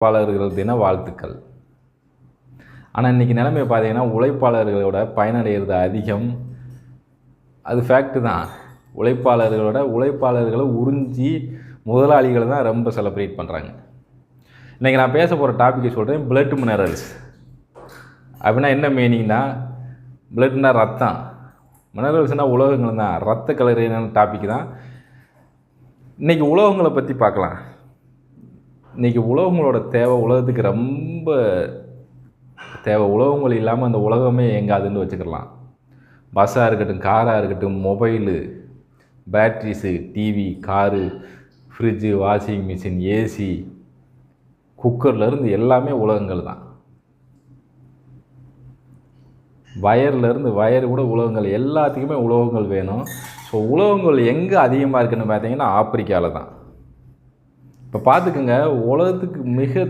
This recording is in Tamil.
உழைப்பாளர்கள் தின வாழ்த்துக்கள். ஆனால் இன்றைக்கி நிலைமையை பார்த்தீங்கன்னா உழைப்பாளர்களோட பயனடைகிறது அதிகம். அது ஃபேக்ட்டு தான். உழைப்பாளர்களை உறிஞ்சி முதலாளிகள் தான் ரொம்ப செலிப்ரேட் பண்ணுறாங்க. இன்றைக்கி நான் பேச போகிற டாப்பிக்கை சொல்கிறேன். பிளட் மினரல்ஸ் அப்படின்னா என்ன மீனிங்னா, பிளட்னா ரத்தம், மினரல்ஸ்னால் உலோகங்கள் தான். ரத்த கலரியான டாபிக் தான். இன்றைக்கி உலோகங்களை பற்றி பார்க்கலாம். இன்றைக்கி உலோகங்களோட தேவை உலகத்துக்கு ரொம்ப தேவை. உலோகங்கள் இல்லாமல் அந்த உலகமே எங்காதுன்னு வச்சுக்கலாம். பஸ்ஸாக இருக்கட்டும், காராக இருக்கட்டும், mobile, batteries, TV, car, fridge, washing machine, AC, குக்கர்லேருந்து எல்லாமே உலோகங்கள் தான். வயர் கூட உலோகங்கள், எல்லாத்துக்குமே உலோகங்கள் வேணும். ஸோ உலோகங்கள் எங்கே அதிகமாக இருக்குதுன்னு பார்த்தீங்கன்னா ஆப்பிரிக்காவில் தான். இப்போ பார்த்துக்குங்க, உலகத்துக்கு மிக